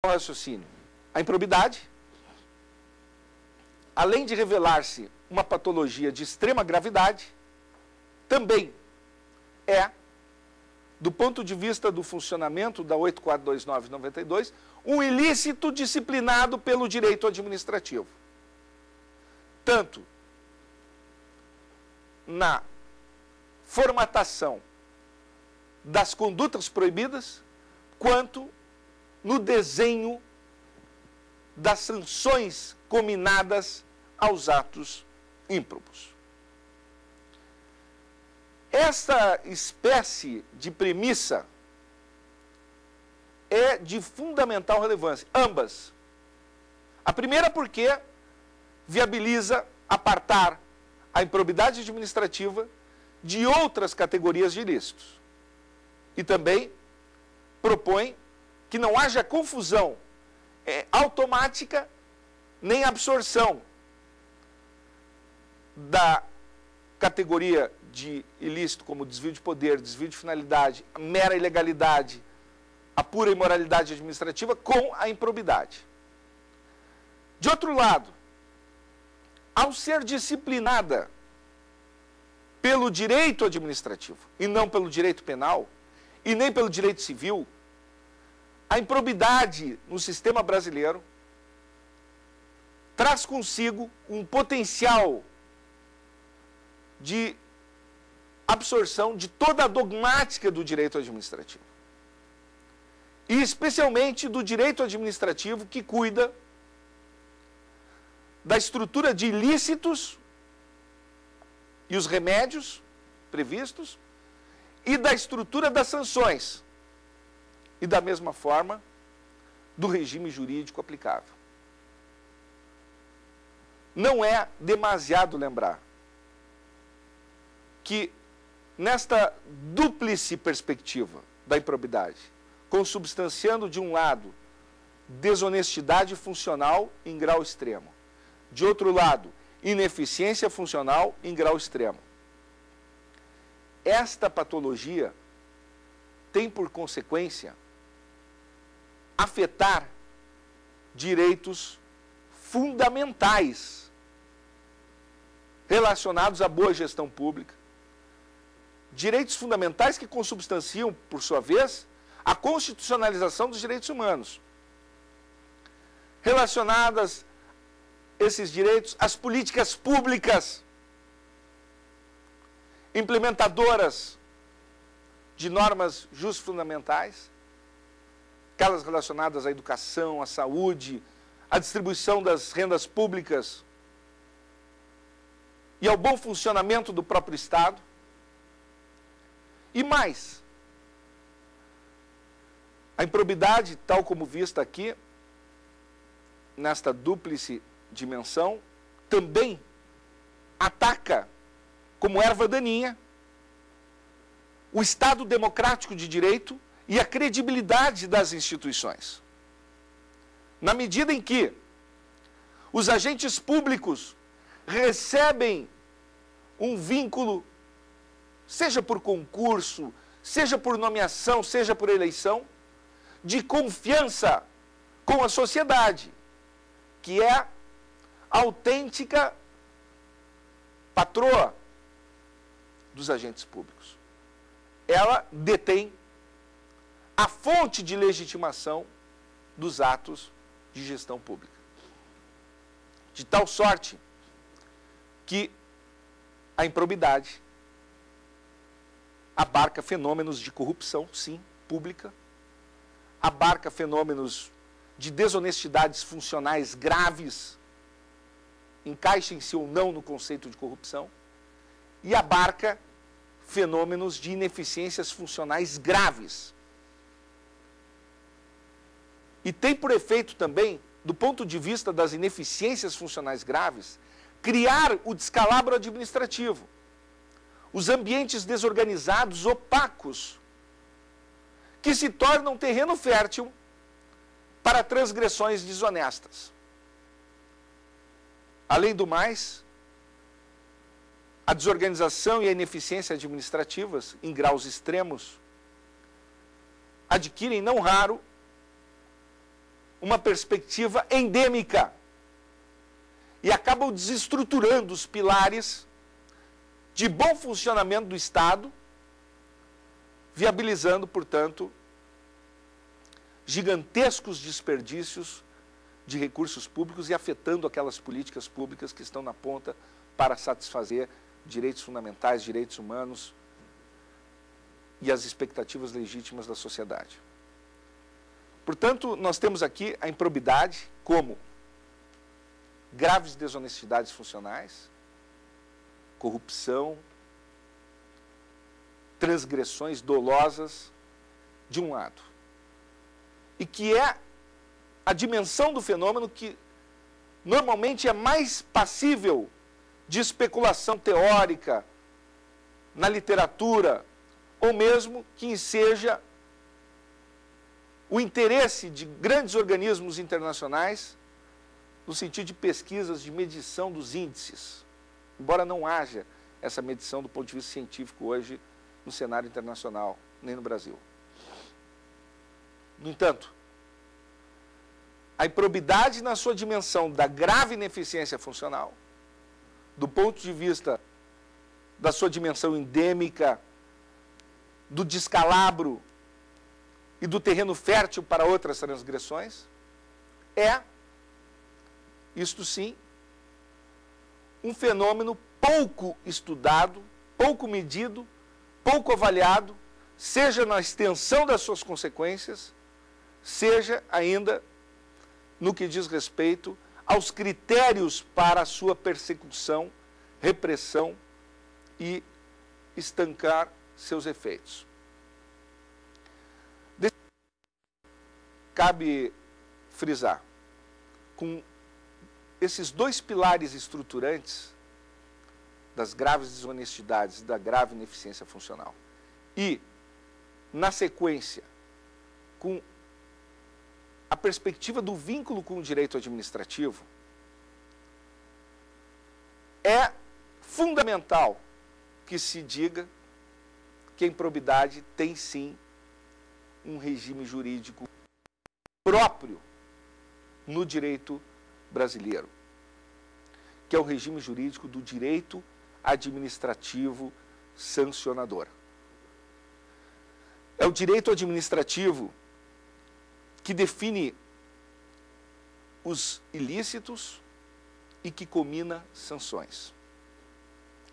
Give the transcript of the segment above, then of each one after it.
raciocínio. A improbidade, além de revelar-se uma patologia de extrema gravidade, também é, do ponto de vista do funcionamento da 8429/92, um ilícito disciplinado pelo direito administrativo. Tanto na formatação das condutas proibidas, quanto no desenho das sanções cominadas aos atos ímprobos. Esta espécie de premissa é de fundamental relevância, ambas. A primeira porque viabiliza apartar a improbidade administrativa de outras categorias de ilícitos. E também propõe que não haja confusão automática nem absorção da categoria de ilícito como desvio de poder, desvio de finalidade, mera ilegalidade, a pura imoralidade administrativa com a improbidade. De outro lado, ao ser disciplinada pelo direito administrativo e não pelo direito penal e nem pelo direito civil, a improbidade no sistema brasileiro traz consigo um potencial de absorção de toda a dogmática do direito administrativo. E especialmente do direito administrativo que cuida da estrutura de ilícitos e os remédios previstos e da estrutura das sanções e da mesma forma do regime jurídico aplicável. Não é demasiado lembrar que nesta dúplice perspectiva da improbidade, consubstanciando de um lado desonestidade funcional em grau extremo, de outro lado ineficiência funcional em grau extremo, esta patologia tem por consequência afetar direitos fundamentais relacionados à boa gestão pública, direitos fundamentais que consubstanciam, por sua vez, a constitucionalização dos direitos humanos, relacionadas esses direitos às políticas públicas implementadoras de normas justfundamentais, aquelas relacionadas à educação, à saúde, à distribuição das rendas públicas e ao bom funcionamento do próprio Estado. E mais, a improbidade, tal como vista aqui, nesta dúplice dimensão, também ataca como erva daninha o Estado democrático de direito e a credibilidade das instituições. Na medida em que os agentes públicos recebem um vínculo, seja por concurso, seja por nomeação, seja por eleição, de confiança com a sociedade, que é a autêntica patroa dos agentes públicos. Ela detém a fonte de legitimação dos atos de gestão pública. De tal sorte que a improbidade abarca fenômenos de corrupção, sim, pública, abarca fenômenos de desonestidades funcionais graves, encaixem-se ou não no conceito de corrupção, e abarca fenômenos de ineficiências funcionais graves. E tem por efeito também, do ponto de vista das ineficiências funcionais graves, criar o descalabro administrativo, os ambientes desorganizados, opacos, que se tornam terreno fértil para transgressões desonestas. Além do mais, a desorganização e a ineficiência administrativas, em graus extremos, adquirem, não raro, uma perspectiva endêmica e acabam desestruturando os pilares de bom funcionamento do Estado, viabilizando, portanto, gigantescos desperdícios de recursos públicos e afetando aquelas políticas públicas que estão na ponta para satisfazer direitos fundamentais, direitos humanos e as expectativas legítimas da sociedade. Portanto, nós temos aqui a improbidade como graves desonestidades funcionais, corrupção, transgressões dolosas, de um lado. E que é a dimensão do fenômeno que normalmente é mais passível de especulação teórica na literatura, ou mesmo que seja o interesse de grandes organismos internacionais no sentido de pesquisas de medição dos índices, embora não haja essa medição do ponto de vista científico hoje no cenário internacional, nem no Brasil. No entanto, a improbidade na sua dimensão da grave ineficiência funcional, do ponto de vista da sua dimensão endêmica, do descalabro e do terreno fértil para outras transgressões, é, isto sim, um fenômeno pouco estudado, pouco medido, pouco avaliado, seja na extensão das suas consequências, seja ainda no que diz respeito aos critérios para a sua persecução, repressão e estancar seus efeitos. Cabe frisar, com esses dois pilares estruturantes das graves desonestidades e da grave ineficiência funcional, e, na sequência, com a perspectiva do vínculo com o direito administrativo, é fundamental que se diga que a improbidade tem sim um regime jurídico próprio no direito brasileiro, que é o regime jurídico do direito administrativo sancionador. É o direito administrativo que define os ilícitos e que comina sanções.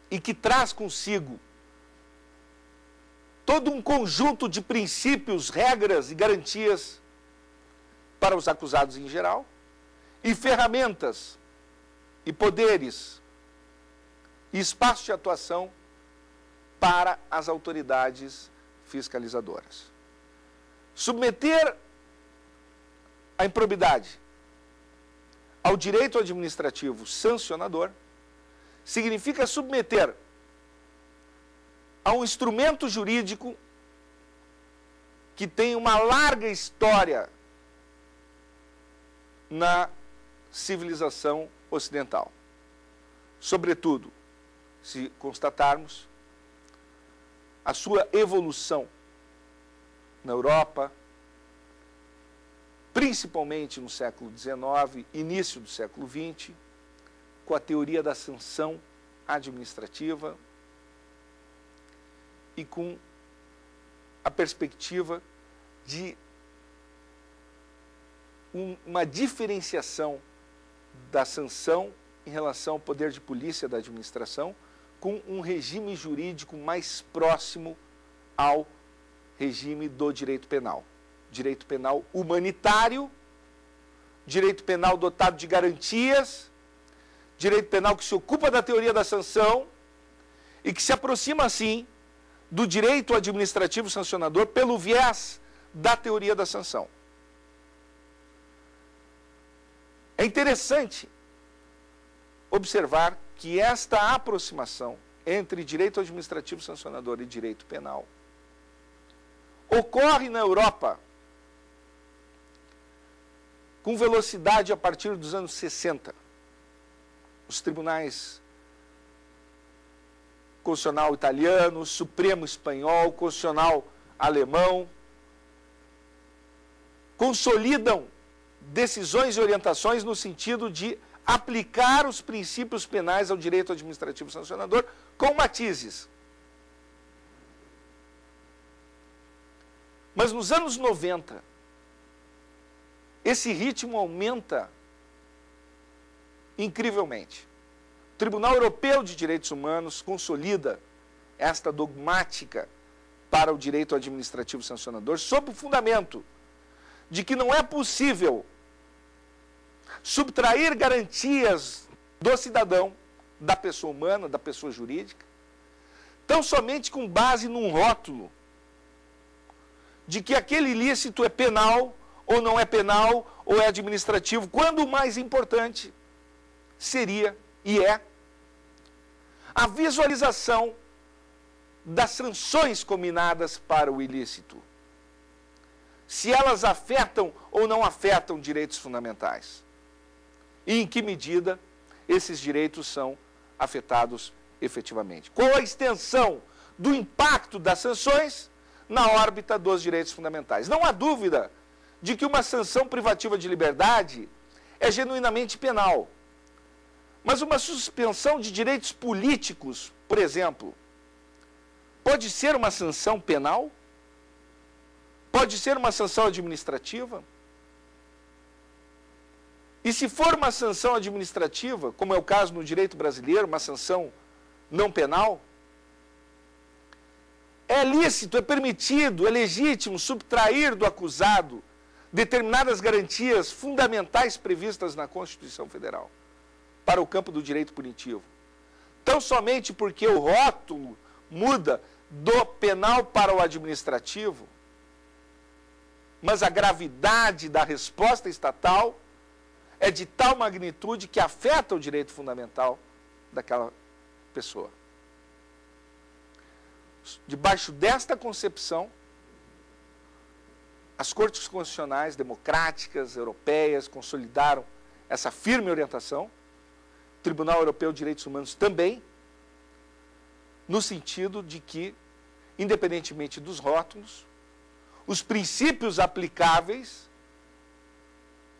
E que traz consigo todo um conjunto de princípios, regras e garantias para os acusados em geral, e ferramentas, e poderes, e espaço de atuação para as autoridades fiscalizadoras. Submeter a improbidade ao direito administrativo sancionador significa submeter a um instrumento jurídico que tem uma larga história na civilização ocidental. Sobretudo, se constatarmos a sua evolução na Europa, principalmente no século XIX, início do século XX, com a teoria da sanção administrativa e com a perspectiva de uma diferenciação da sanção em relação ao poder de polícia da administração, com um regime jurídico mais próximo ao regime do direito penal. Direito penal humanitário, direito penal dotado de garantias, direito penal que se ocupa da teoria da sanção e que se aproxima, assim, do direito administrativo sancionador pelo viés da teoria da sanção. É interessante observar que esta aproximação entre direito administrativo sancionador e direito penal ocorre na Europa com velocidade a partir dos anos 60. Os tribunais constitucional italiano, Supremo espanhol, constitucional alemão consolidam decisões e orientações no sentido de aplicar os princípios penais ao direito administrativo sancionador com matizes. Mas nos anos 90, esse ritmo aumenta incrivelmente. O Tribunal Europeu de Direitos Humanos consolida esta dogmática para o direito administrativo sancionador sob o fundamento de que não é possível subtrair garantias do cidadão, da pessoa humana, da pessoa jurídica, tão somente com base num rótulo de que aquele ilícito é penal ou não é penal ou é administrativo, quando o mais importante seria e é a visualização das sanções combinadas para o ilícito. Se elas afetam ou não afetam direitos fundamentais. E em que medida esses direitos são afetados efetivamente. Qual a extensão do impacto das sanções na órbita dos direitos fundamentais. Não há dúvida de que uma sanção privativa de liberdade é genuinamente penal. Mas uma suspensão de direitos políticos, por exemplo, pode ser uma sanção penal? Pode ser uma sanção administrativa? E se for uma sanção administrativa, como é o caso no direito brasileiro, uma sanção não penal, é lícito, é permitido, é legítimo subtrair do acusado determinadas garantias fundamentais previstas na Constituição Federal para o campo do direito punitivo. Tão somente porque o rótulo muda do penal para o administrativo, mas a gravidade da resposta estatal é de tal magnitude que afeta o direito fundamental daquela pessoa. Debaixo desta concepção, as cortes constitucionais democráticas, europeias, consolidaram essa firme orientação, o Tribunal Europeu de Direitos Humanos também, no sentido de que, independentemente dos rótulos, os princípios aplicáveis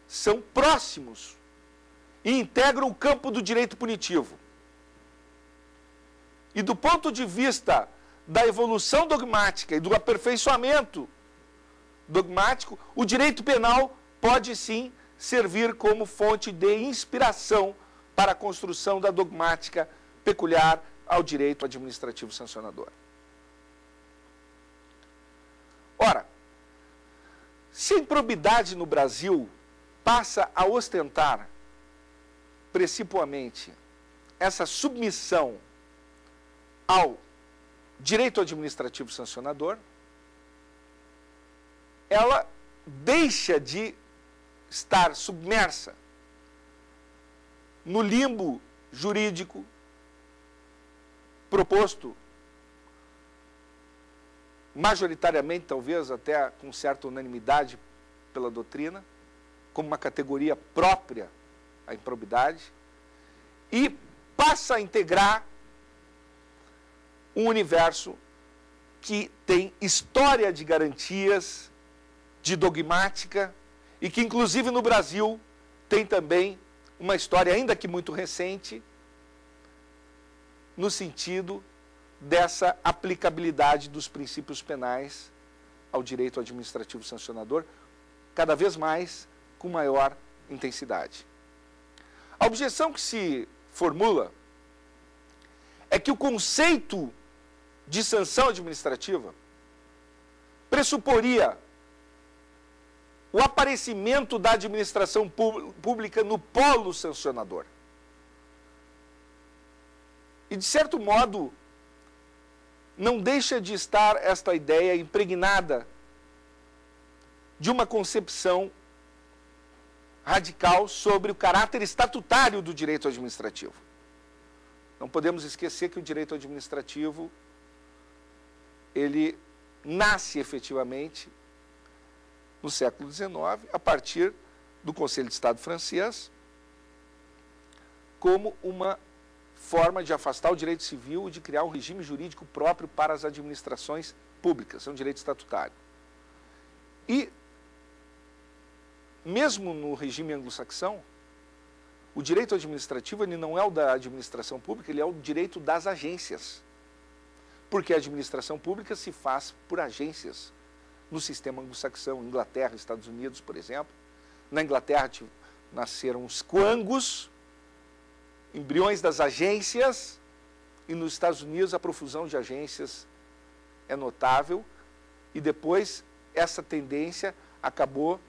são próximos e integram o campo do direito punitivo. E do ponto de vista da evolução dogmática e do aperfeiçoamento dogmático, o direito penal pode sim servir como fonte de inspiração para a construção da dogmática peculiar ao direito administrativo sancionador. Ora, se a improbidade no Brasil passa a ostentar principalmente essa submissão ao direito administrativo sancionador, ela deixa de estar submersa no limbo jurídico proposto majoritariamente, talvez até com certa unanimidade pela doutrina, como uma categoria própria à improbidade, e passa a integrar um universo que tem história de garantias, de dogmática, e que inclusive no Brasil tem também uma história ainda que muito recente, no sentido dessa aplicabilidade dos princípios penais ao direito administrativo sancionador, cada vez mais com maior intensidade. A objeção que se formula é que o conceito de sanção administrativa pressuporia o aparecimento da administração pública no polo sancionador. E, de certo modo, não deixa de estar esta ideia impregnada de uma concepção radical sobre o caráter estatutário do direito administrativo. Não podemos esquecer que o direito administrativo, ele nasce efetivamente no século XIX, a partir do Conselho de Estado francês, como uma forma de afastar o direito civil e de criar um regime jurídico próprio para as administrações públicas, é um direito estatutário. E mesmo no regime anglo-saxão, o direito administrativo ele não é o da administração pública, ele é o direito das agências. Porque a administração pública se faz por agências no sistema anglo-saxão, Inglaterra, Estados Unidos, por exemplo. Na Inglaterra nasceram os quangos, embriões das agências, e nos Estados Unidos a profusão de agências é notável, e depois essa tendência acabou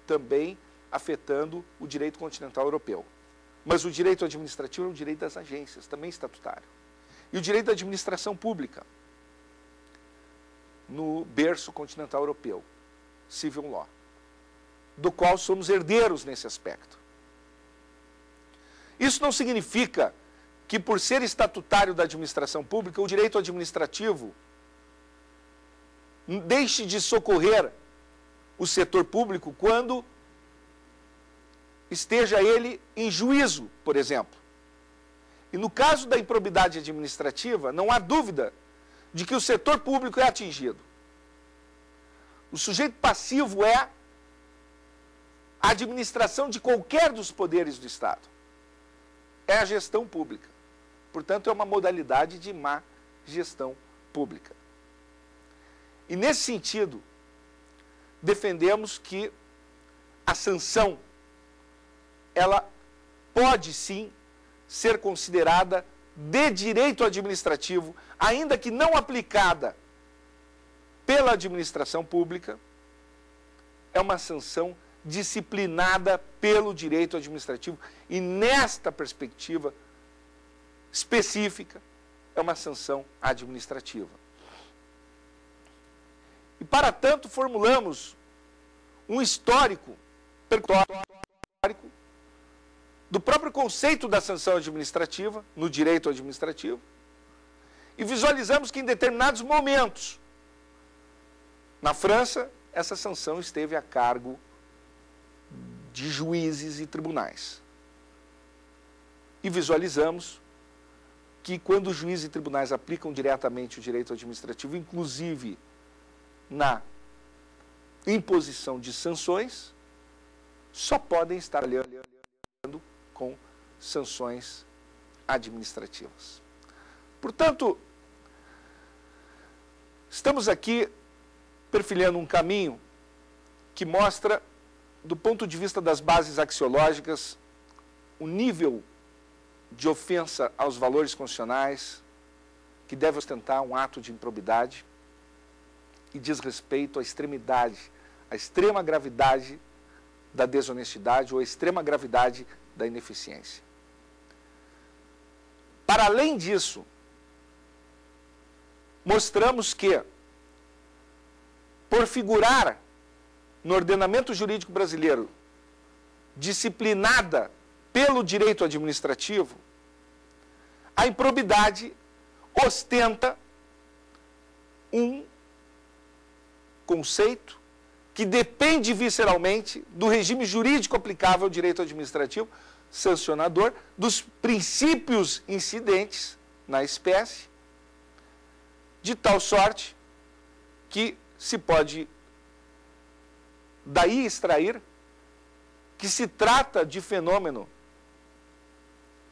também afetando o direito continental europeu. Mas o direito administrativo é o direito das agências, também estatutário. E o direito da administração pública, no berço continental europeu, Civil Law, do qual somos herdeiros nesse aspecto. Isso não significa que, por ser estatutário da administração pública, o direito administrativo deixe de socorrer o setor público quando esteja ele em juízo, por exemplo. E no caso da improbidade administrativa, não há dúvida de que o setor público é atingido. O sujeito passivo é a administração de qualquer dos poderes do Estado. É a gestão pública. Portanto, é uma modalidade de má gestão pública. E nesse sentido, defendemos que a sanção, ela pode sim ser considerada de direito administrativo, ainda que não aplicada pela administração pública, é uma sanção disciplinada pelo direito administrativo e nesta perspectiva específica é uma sanção administrativa. E para tanto formulamos um histórico do próprio conceito da sanção administrativa, no direito administrativo, e visualizamos que em determinados momentos, na França, essa sanção esteve a cargo de juízes e tribunais. E visualizamos que quando os juízes e tribunais aplicam diretamente o direito administrativo, inclusive na imposição de sanções, só podem estar trabalhando com sanções administrativas. Portanto, estamos aqui perfilhando um caminho que mostra, do ponto de vista das bases axiológicas, o nível de ofensa aos valores constitucionais que deve ostentar um ato de improbidade e diz respeito à extremidade, à extrema gravidade da desonestidade ou à extrema gravidade da ineficiência. Para além disso, mostramos que, por figurar no ordenamento jurídico brasileiro, disciplinada pelo direito administrativo, a improbidade ostenta um conceito que depende visceralmente do regime jurídico aplicável ao direito administrativo sancionador, dos princípios incidentes na espécie, de tal sorte que se pode daí extrair que se trata de fenômeno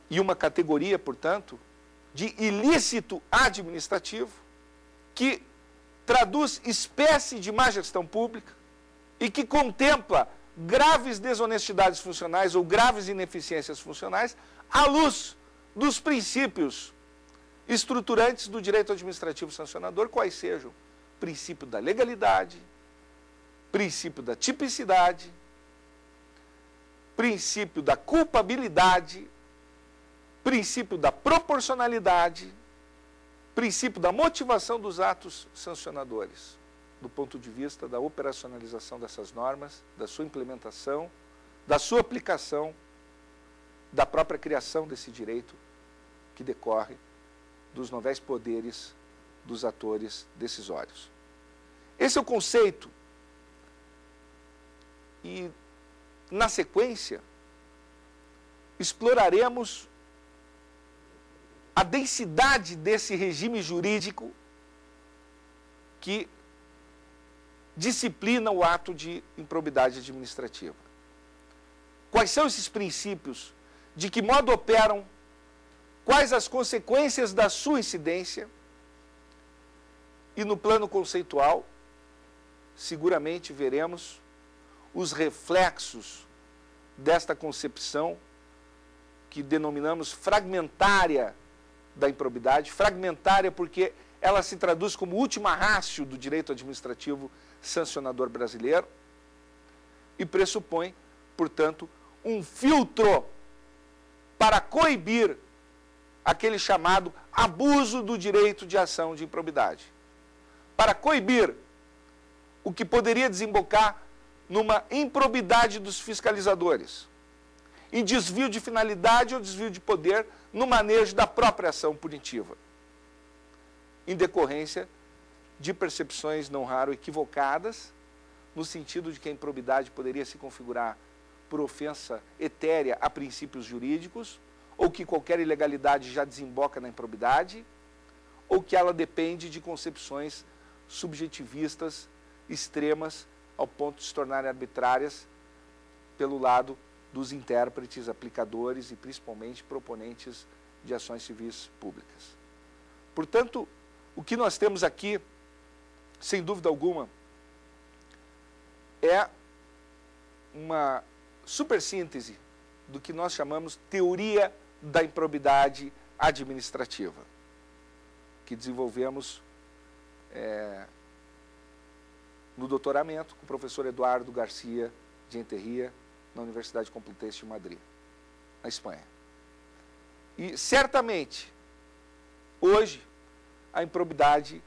e uma categoria, portanto, de ilícito administrativo que traduz espécie de má gestão pública e que contempla graves desonestidades funcionais ou graves ineficiências funcionais à luz dos princípios estruturantes do direito administrativo sancionador, quais sejam princípio da legalidade, princípio da tipicidade, princípio da culpabilidade, princípio da proporcionalidade, princípio da motivação dos atos sancionadores, do ponto de vista da operacionalização dessas normas, da sua implementação, da sua aplicação, da própria criação desse direito que decorre dos novéis poderes dos atores decisórios. Esse é o conceito. E, na sequência, exploraremos a densidade desse regime jurídico que disciplina o ato de improbidade administrativa. quais são esses princípios, de que modo operam, quais as consequências da sua incidência, e no plano conceitual, seguramente veremos os reflexos desta concepção que denominamos fragmentária da improbidade, fragmentária porque ela se traduz como última ratio do direito administrativo sancionador brasileiro e pressupõe, portanto, um filtro para coibir aquele chamado abuso do direito de ação de improbidade, para coibir o que poderia desembocar numa improbidade dos fiscalizadores, em desvio de finalidade ou desvio de poder no manejo da própria ação punitiva, em decorrência de percepções não raro equivocadas, no sentido de que a improbidade poderia se configurar por ofensa etérea a princípios jurídicos, ou que qualquer ilegalidade já desemboca na improbidade, ou que ela depende de concepções subjetivistas extremas ao ponto de se tornarem arbitrárias pelo lado dos intérpretes, aplicadores e principalmente proponentes de ações civis públicas. Portanto, o que nós temos aqui, sem dúvida alguma, é uma supersíntese do que nós chamamos teoria da improbidade administrativa, que desenvolvemos no doutoramento com o professor Eduardo Garcia de Enterria, na Universidade Complutense de Madrid, na Espanha. E certamente, hoje, a improbidade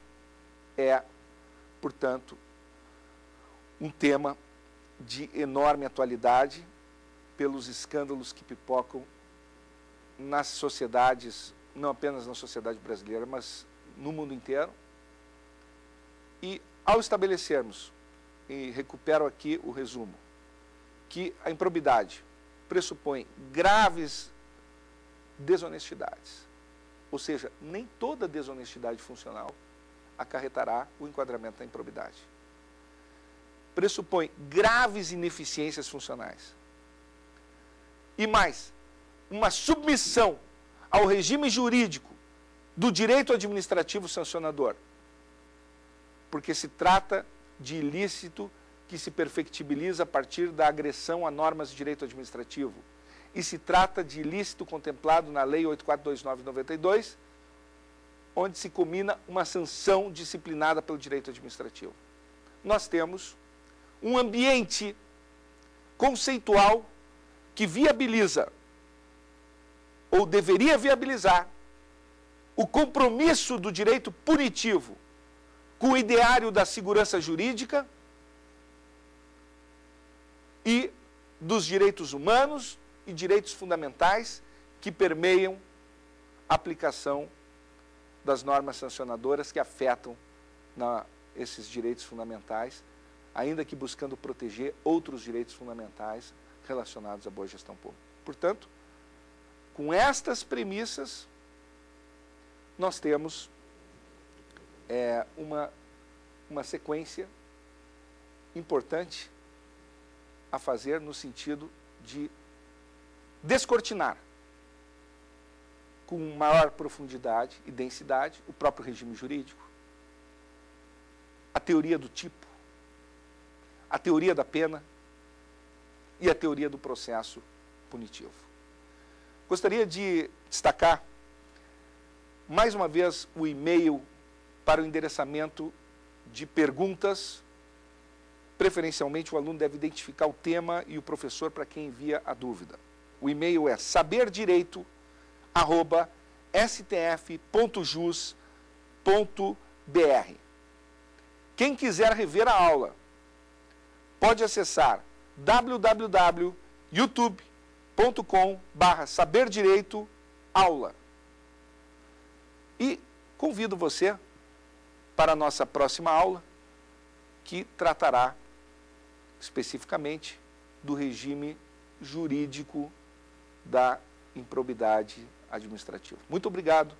é, portanto, um tema de enorme atualidade pelos escândalos que pipocam nas sociedades, não apenas na sociedade brasileira, mas no mundo inteiro. E ao estabelecermos, e recupero aqui o resumo, que a improbidade pressupõe graves desonestidades, ou seja, nem toda desonestidade funcional acarretará o enquadramento da improbidade. Pressupõe graves ineficiências funcionais. E mais, uma submissão ao regime jurídico do direito administrativo sancionador, porque se trata de ilícito que se perfectibiliza a partir da agressão a normas de direito administrativo, e se trata de ilícito contemplado na Lei 8429/92, onde se combina uma sanção disciplinada pelo direito administrativo. Nós temos um ambiente conceitual que viabiliza, ou deveria viabilizar, o compromisso do direito punitivo com o ideário da segurança jurídica e dos direitos humanos e direitos fundamentais que permeiam a aplicação das normas sancionadoras que afetam esses direitos fundamentais, ainda que buscando proteger outros direitos fundamentais relacionados à boa gestão pública. Portanto, com estas premissas, nós temos uma sequência importante a fazer no sentido de descortinar com maior profundidade e densidade o próprio regime jurídico, a teoria do tipo, a teoria da pena e a teoria do processo punitivo. Gostaria de destacar mais uma vez o e-mail para o endereçamento de perguntas. Preferencialmente, o aluno deve identificar o tema e o professor para quem envia a dúvida. O e-mail é saberdireito@stf.jus.br. Quem quiser rever a aula, pode acessar www.youtube.com/saberdireitoaula. E convido você para a nossa próxima aula, que tratará especificamente do regime jurídico da improbidade administrativa. Muito obrigado.